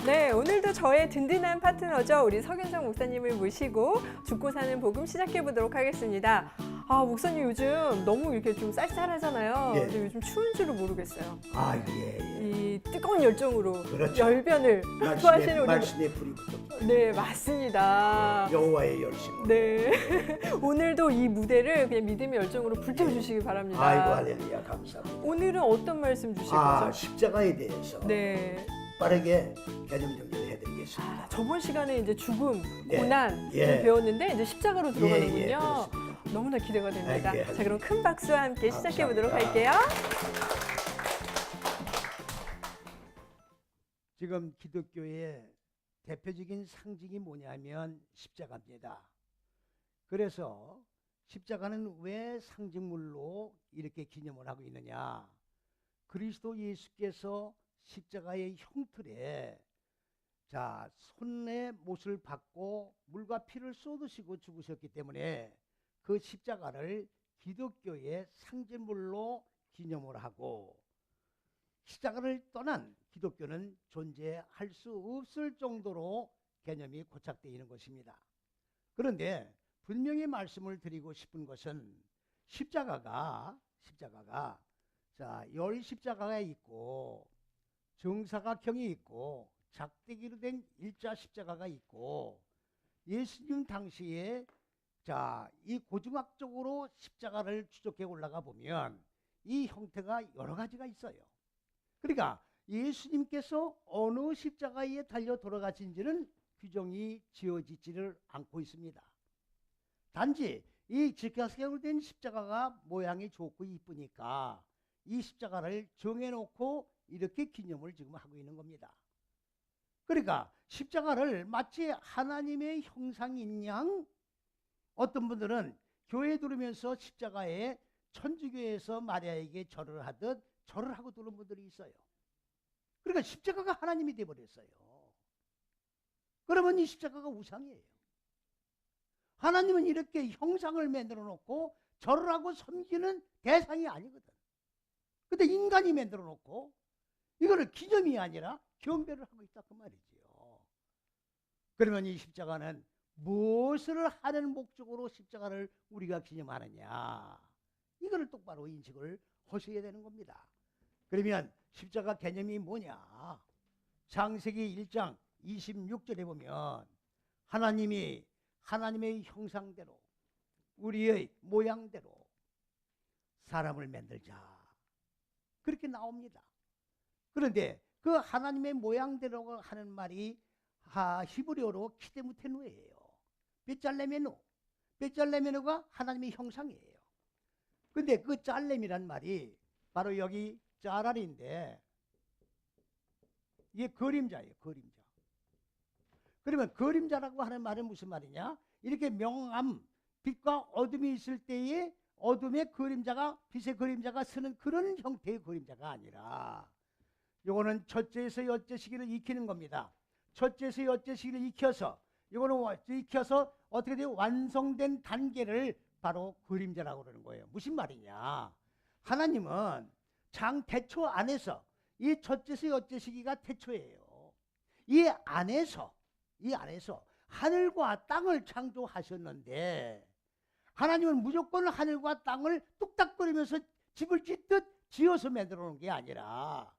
네, 오늘도 저의 든든한 파트너죠. 우리 석윤정 목사님을 모시고 죽고 사는 복음 시작해 보도록 하겠습니다. 아, 목사님 요즘 너무 이렇게 좀 쌀쌀하잖아요. 예. 근데 요즘 추운 줄을 모르겠어요. 아, 예, 예. 이 뜨거운 열정으로 그렇죠. 열변을 투하시는 우리 말씀의 불이 붙었죠. 네, 맞습니다. 여호와의 열심으로. 네, 오늘도 이 무대를 그냥 믿음의 열정으로 불태워주시기 바랍니다. 아이고, 할렐루야, 감사합니다. 오늘은 어떤 말씀 주실 아, 거죠? 십자가에 대해서 네, 빠르게 개념 정리를 해드리겠습니다. 저번 시간에 이제 죽음, 예, 고난 예. 배웠는데 이제 십자가로 들어가는군요. 예, 그렇습니다. 너무나 기대가 됩니다. 아, 예, 자, 그럼 큰 박수와 함께 시작해 보도록 감사합니다. 할게요. 지금 기독교의 대표적인 상징이 뭐냐면 십자가입니다. 그래서 십자가는 왜 상징물로 이렇게 기념을 하고 있느냐? 그리스도 예수께서 십자가의 형틀에 손에 못을 박고 물과 피를 쏟으시고 죽으셨기 때문에 그 십자가를 기독교의 상징물로 기념을 하고, 십자가를 떠난 기독교는 존재할 수 없을 정도로 개념이 고착되어 있는 것입니다. 그런데 분명히 말씀을 드리고 싶은 것은 십자가가 열 십자가가 있고 정사각형이 있고 작대기로 된 일자 십자가가 있고, 예수님 당시에 이 고증학적으로 십자가를 추적해 올라가 보면 이 형태가 여러 가지가 있어요. 그러니까 예수님께서 어느 십자가에 달려 돌아가신지는 규정이 지어지지를 않고 있습니다. 단지 이 직각형으로 된 십자가가 모양이 좋고 이쁘니까 이 십자가를 정해놓고 이렇게 기념을 지금 하고 있는 겁니다. 그러니까 십자가를 마치 하나님의 형상인 양, 어떤 분들은 교회에 들으면서 십자가에 천주교에서 마리아에게 절을 하듯 절을 하고 들은 분들이 있어요. 그러니까 십자가가 하나님이 되어버렸어요. 그러면 이 십자가가 우상이에요. 하나님은 이렇게 형상을 만들어 놓고 절을 하고 섬기는 대상이 아니거든. 근데 인간이 만들어 놓고 이거를 기념이 아니라 경배를 하고 있다 그 말이지요. 그러면 이 십자가는 무엇을 하는 목적으로 십자가를 우리가 기념하느냐, 이거를 똑바로 인식을 하셔야 되는 겁니다. 그러면 십자가 개념이 뭐냐? 창세기 1장 26절에 보면 하나님이 하나님의 형상대로 우리의 모양대로 사람을 만들자, 그렇게 나옵니다. 그런데 그 하나님의 모양대로 하는 말이 히브리어로 키데무테누예요. 벳잘레메누가 하나님의 형상이에요. 근데 그 짤렘이란 말이 바로 여기 짜랄인데 이게 그림자예요. 그림자. 그러면 그림자라고 하는 말은 무슨 말이냐? 이렇게 명암, 빛과 어둠이 있을 때에 어둠의 그림자가 빛의 그림자가 쓰는 그런 형태의 그림자가 아니라, 요거는 첫째에서 여째 시기를 익히는 겁니다. 첫째에서 여째 시기를 익혀서 어떻게 돼요? 완성된 단계를 바로 그림자라고 그러는 거예요. 무슨 말이냐? 하나님은 장 태초 안에서, 이 첫째에서 여째 시기가 태초예요. 이 안에서 하늘과 땅을 창조하셨는데, 하나님은 무조건 하늘과 땅을 뚝딱거리면서 집을 짓듯 지어서 만들어 놓은 게 아니라,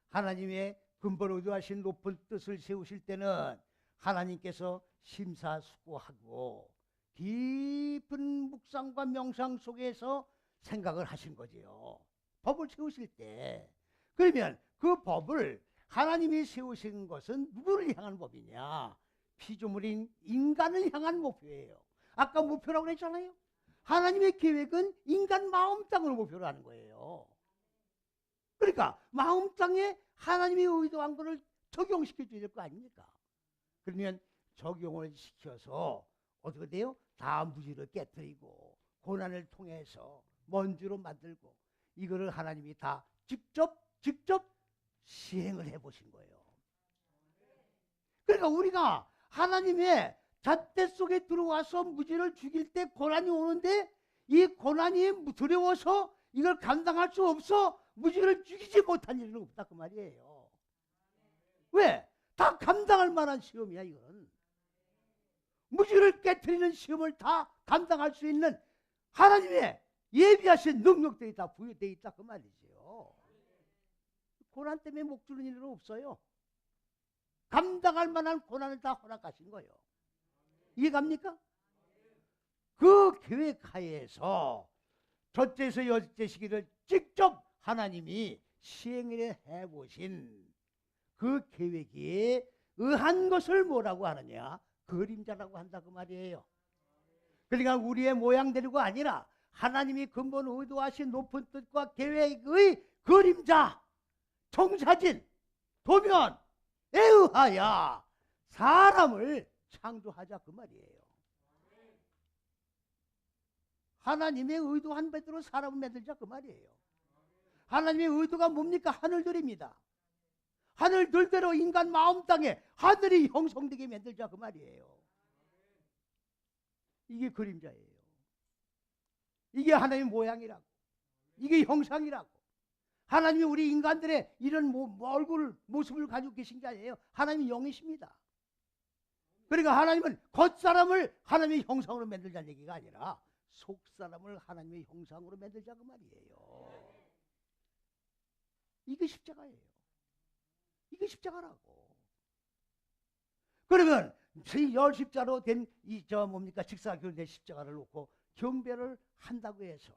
하나님의 근본 의도하신 높은 뜻을 세우실 때는 하나님께서 심사숙고하고 깊은 묵상과 명상 속에서 생각을 하신 거지요. 법을 세우실 때. 그러면 그 법을 하나님이 세우신 것은 누구를 향한 법이냐? 피조물인 인간을 향한 목표예요. 아까 목표라고 그랬잖아요. 하나님의 계획은 인간 마음 땅을 목표로 하는 거예요. 그러니까 마음 땅에 하나님이 의도한 것을 적용시켜 줘야 될 거 아닙니까? 그러면 적용을 시켜서 어떻게 돼요? 다 무지를 깨뜨리고 고난을 통해서 먼지로 만들고, 이거를 하나님이 다 직접 시행을 해보신 거예요. 그러니까 우리가 하나님의 잣대 속에 들어와서 무지를 죽일 때 고난이 오는데, 이 고난이 두려워서 이걸 감당할 수 없어 무지를 죽이지 못한 일은 없다 그 말이에요. 왜? 다 감당할 만한 시험이야 이건. 무지를 깨트리는 시험을 다 감당할 수 있는 하나님의 예비하신 능력들이 다 부여되어 있다 그 말이죠. 고난 때문에 목 주는 일은 없어요. 감당할 만한 고난을 다 허락하신 거예요. 이해갑니까? 그 계획하에서 첫째에서 여섯째 시기를 직접 하나님이 시행을 해보신 그 계획에 의한 것을 뭐라고 하느냐? 그림자라고 한다 그 말이에요. 그러니까 우리의 모양대로가 아니라 하나님이 근본 의도하신 높은 뜻과 계획의 그림자, 청사진, 도면에 의하여 사람을 창조하자 그 말이에요. 하나님의 의도한 배대로 사람을 만들자 그 말이에요. 하나님의 의도가 뭡니까? 하늘들입니다. 하늘들대로 인간 마음 땅에 하늘이 형성되게 만들자 그 말이에요. 이게 그림자예요. 이게 하나님의 모양이라고. 이게 형상이라고. 하나님이 우리 인간들의 이런 얼굴, 모습을 가지고 계신 게 아니에요. 하나님이 영이십니다. 그러니까 하나님은 겉사람을 하나님의 형상으로 만들자는 얘기가 아니라 속사람을 하나님의 형상으로 만들자 그 말이에요. 이게 십자가예요. 이게 십자가라고. 그러면 열 십자로 된 직사교대 십자가를 놓고 경배를 한다고 해서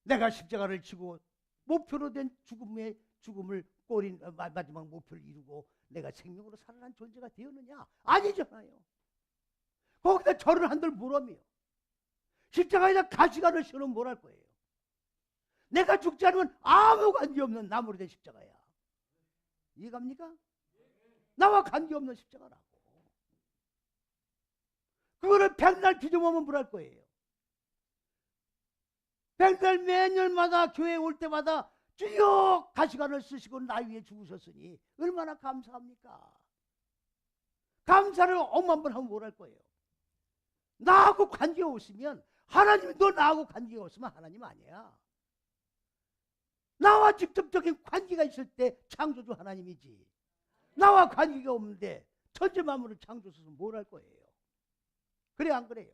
내가 십자가를 치고 목표로 된 죽음을 꼬린 마지막 목표를 이루고 내가 생명으로 살아난 존재가 되었느냐? 아니잖아요. 거기다 절을 한들 물으며 십자가에다 가시관을 씌우면 뭘 할 거예요? 내가 죽지 않으면 아무 관계없는 나무로 된 십자가야. 이해갑니까? 나와 관계없는 십자가라고. 그거를 백날 뒤져보면 뭘 할 거예요? 백날 매년마다 교회에 올 때마다 주여 가시관을 쓰시고 나 위에 죽으셨으니 얼마나 감사합니까? 감사를 엄만 번 하면 뭘 할 거예요? 나하고 관계가 없으면 하나님이 너 나하고 관계가 없으면 하나님 아니야. 나와 직접적인 관계가 있을 때 창조주 하나님이지. 나와 관계가 없는데 천지 만물을 창조해서 뭘 할 거예요? 그래 안 그래요?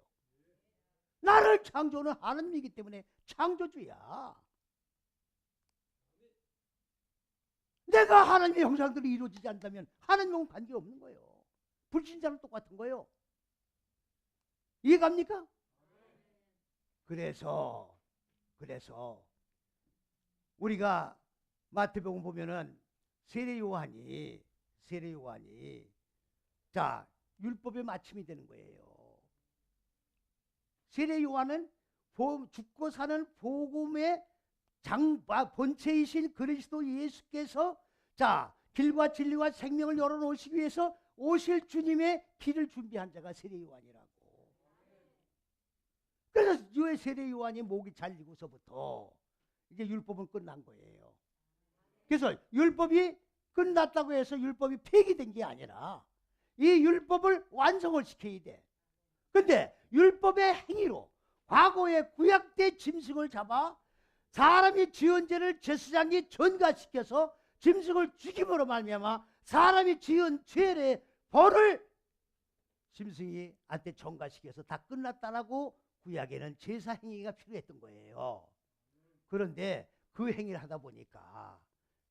나를 창조는 하나님이기 때문에 창조주야. 내가 하나님의 형상들이 이루어지지 않다면 하나님하고는 관계 없는 거예요. 불신자는 똑같은 거예요. 이해갑니까? 그래서 우리가 마태복음 보면은 세례 요한이 자 율법의 마침이 되는 거예요. 세례 요한은 죽고 사는 복음의 본체이신 그리스도 예수께서 자 길과 진리와 생명을 열어놓으시기 위해서 오실 주님의 길을 준비한 자가 세례 요한이라고. 그래서 세례 요한이 목이 잘리고서부터 이제 율법은 끝난 거예요. 그래서 율법이 끝났다고 해서 율법이 폐기된 게 아니라 이 율법을 완성을 시켜야 돼. 근데 율법의 행위로 과거의 구약대 짐승을 잡아 사람이 지은 죄를 제사장이 전가시켜서 짐승을 죽임으로 말미암아 사람이 지은 죄의 벌을 짐승이 한테 전가시켜서 다 끝났다라고 구약에는 제사 행위가 필요했던 거예요. 그런데 그 행위를 하다 보니까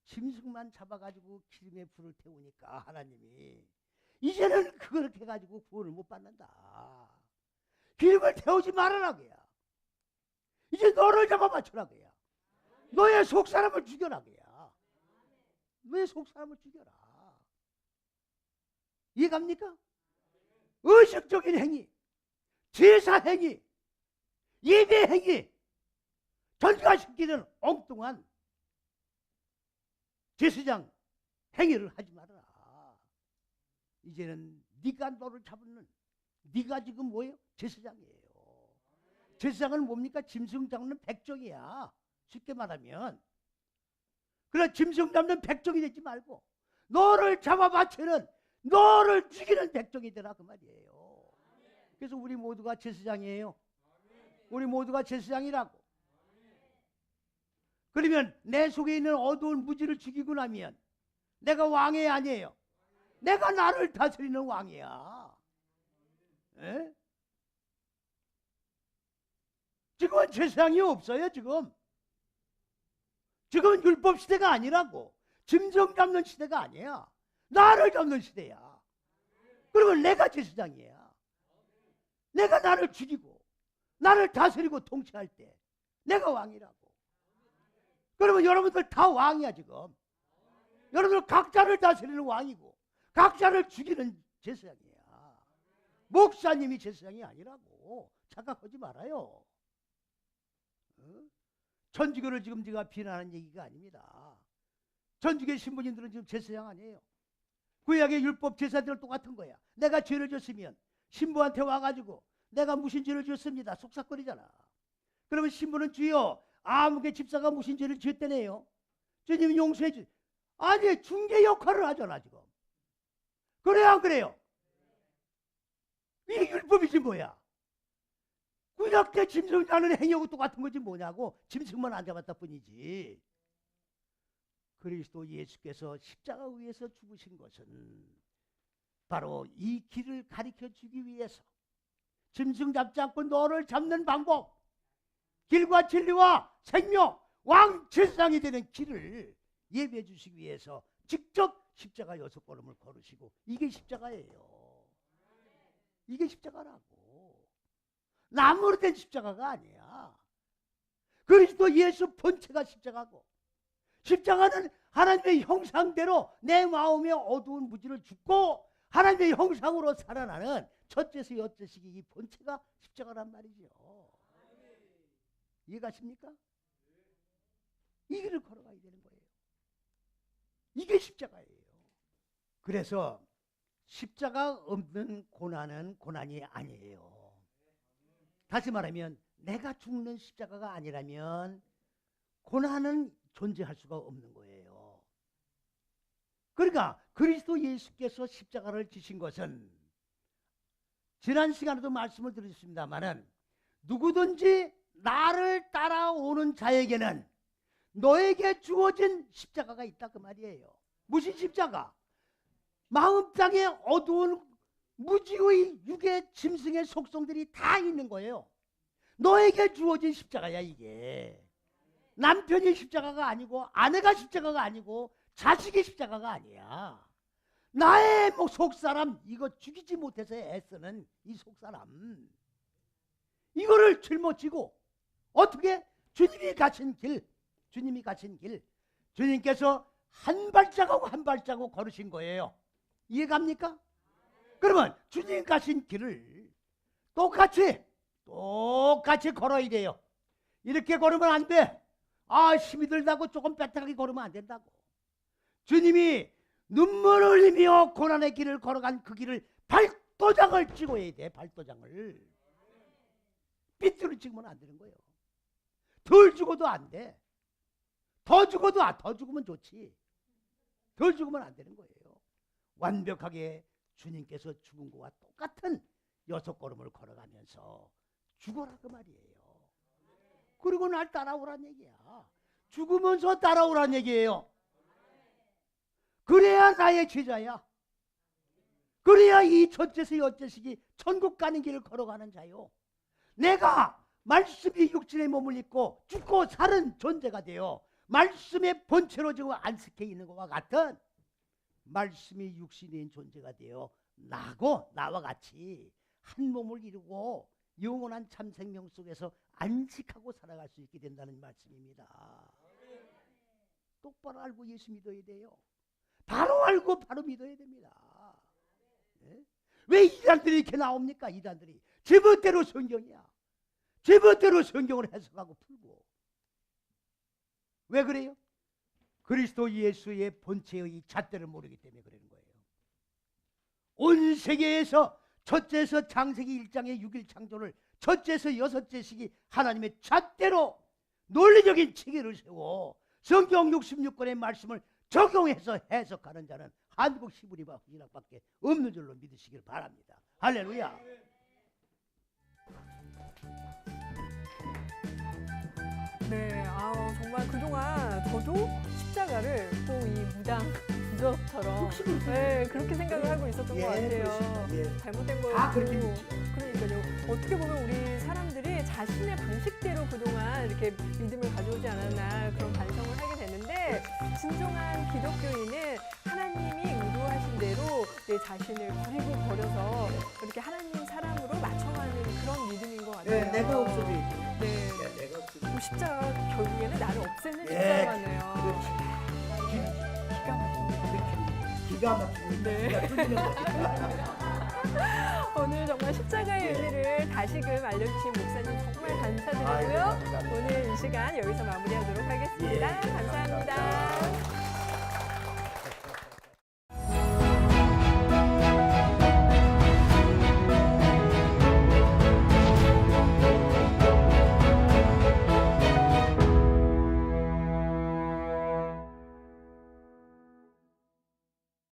짐승만 잡아가지고 기름에 불을 태우니까 하나님이 이제는 그걸 해가지고 구원을 못 받는다. 기름을 태우지 말아라고야. 이제 너를 잡아 맞춰라고야. 너의 속사람을 죽여라고야. 너의 속사람을 죽여라. 이해갑니까? 의식적인 행위, 제사 행위, 예배 행위, 전가시키는 엉뚱한 제사장 행위를 하지 말아라. 이제는 네가 너를 잡는 네가 지금 뭐예요? 제사장이에요. 제사장은 뭡니까? 짐승 잡는 백정이야. 쉽게 말하면. 그래 짐승 잡는 백정이 되지 말고 너를 잡아 바치는 너를 죽이는 백정이 되라 그 말이에요. 그래서 우리 모두가 제사장이에요. 우리 모두가 제사장이라고. 그러면 내 속에 있는 어두운 무지를 죽이고 나면 내가 왕이 아니에요. 내가 나를 다스리는 왕이야. 에? 지금은 제사장이 없어요. 지금은 율법 시대가 아니라고. 짐승 잡는 시대가 아니야. 나를 잡는 시대야. 그러면 내가 제사장이야. 내가 나를 죽이고 나를 다스리고 통치할 때 내가 왕이라고. 그러면 여러분들 다 왕이야. 지금 여러분들 각자를 다스리는 왕이고 각자를 죽이는 제사장이야. 목사님이 제사장이 아니라고. 착각하지 말아요. 천주교를 지금 제가 비난하는 얘기가 아닙니다. 천주교 신부님들은 지금 제사장 아니에요. 구약의 율법 제사들은 똑같은 거야. 내가 죄를 졌으면 신부한테 와가지고 내가 무슨 죄를 지었습니다. 속삭거리잖아. 그러면 신부는 주여 아무개 집사가 무슨 죄를 지었다네요. 주님 용서해 주. 아니 중개 역할을 하잖아 지금. 그래요 안 그래요? 이게 율법이지 뭐야. 구약 때 짐승 잡는 행위하고 똑같은 거지 뭐냐고. 짐승만 안 잡았다 뿐이지. 그리스도 예수께서 십자가 위에서 죽으신 것은 바로 이 길을 가르쳐 주기 위해서 짐승 잡지 않고 너를 잡는 방법, 길과 진리와 생명, 왕 제사장이 되는 길을 예배해 주시기 위해서 직접 십자가 6걸음을 걸으시고 이게 십자가예요. 이게 십자가라고. 나무로 된 십자가가 아니야. 그리스도 예수 본체가 십자가고 십자가는 하나님의 형상대로 내 마음의 어두운 무지를 죽고 하나님의 형상으로 살아나는 첫째서 여째식이 이 본체가 십자가란 말이죠. 이해가십니까? 이 길을 걸어가야 되는 거예요. 이게 십자가예요. 그래서 십자가 없는 고난은 고난이 아니에요. 다시 말하면 내가 죽는 십자가가 아니라면 고난은 존재할 수가 없는 거예요. 그러니까 그리스도 예수께서 십자가를 지신 것은 지난 시간에도 말씀을 드렸습니다마는 누구든지 나를 따라오는 자에게는 너에게 주어진 십자가가 있다 그 말이에요. 무슨 십자가? 마음 땅에 어두운 무지의 육의 짐승의 속성들이 다 있는 거예요. 너에게 주어진 십자가야 이게. 남편이 십자가가 아니고 아내가 십자가가 아니고 자식이 십자가가 아니야. 나의 속사람 이거 죽이지 못해서 애쓰는 이 속사람 이거를 짊어지고 어떻게 주님이 가신 길 주님께서 한 발자국 한 발자국 걸으신 거예요. 이해갑니까? 그러면 주님 가신 길을 똑같이 걸어야 돼요. 이렇게 걸으면 안 돼. 힘이 들다고 조금 빽빽하게 걸으면 안 된다고. 주님이 눈물을 흘리며 고난의 길을 걸어간 그 길을 발도장을 찍어야 돼. 발도장을. 삐뚤어 찍으면 안 되는 거예요. 덜 죽어도 안 돼. 더 죽으면 좋지. 덜 죽으면 안 되는 거예요. 완벽하게 주님께서 죽은 것과 똑같은 6걸음을 걸어가면서 죽어라 그 말이에요. 그리고 날 따라오란 얘기야. 죽으면서 따라오란 얘기예요. 그래야 나의 제자야. 그래야 이 첫째서 여째식이 천국 가는 길을 걸어가는 자요. 내가 말씀이 육신의 몸을 입고 죽고 사는 존재가 되어 말씀의 본체로 지금 안식해 있는 것과 같은 말씀이 육신인 존재가 되어 나와 같이 한 몸을 이루고 영원한 참 생명 속에서 안식하고 살아갈 수 있게 된다는 말씀입니다. 똑바로 알고 예수 믿어야 돼요. 바로 알고 바로 믿어야 됩니다. 네? 왜 이단들이 이렇게 나옵니까? 이단들이 제멋대로 성경이야. 제멋대로 성경을 해석하고 풀고. 왜 그래요? 그리스도 예수의 본체의 잣대를 모르기 때문에 그러는 거예요. 온 세계에서 첫째에서 창세기 1장의 6일 창조를 첫째에서 여섯째식이 하나님의 잣대로 논리적인 체계를 세워 성경 66권의 말씀을 적용해서 해석하는 자는 한국 시부리와 후진학밖에 없는 줄로 믿으시길 바랍니다. 할렐루야. 네, 정말 그동안 저도 십자가를 꼭 이 무덤처럼 네, 그렇게 생각을 하고 있었던 것 같아요. 그렇습니다. 예. 잘못된 거였고. 다 그렇게 믿죠. 그러니까요. 어떻게 보면 우리 사람들이 자신의 방식대로 그동안 이렇게 믿음을 가져오지 않았나 그런 반성을 하게 되는데 진정한 기독교인은 하나님이 의도하신 대로 내 자신을 버리고 버려서 이렇게 하나님 사랑으로 맞춰가는 그런 믿음인 것 같아요. 네, 내가 없어도 있고. 네. 네, 내가 없어도 있고. 십자가 결국에는 나를 없애는 예, 십자가네요. 그렇지. 기가 막힙니다. 기가 막히고 네. 기가 뚫리는 거지. 오늘 정말 십자가의 예. 의미를 다시금 알려주신 목사님 정말 감사드리고요. 아이고, 감사합니다. 오늘 이 시간 여기서 마무리하도록 하겠습니다. 예, 감사합니다. 감사합니다.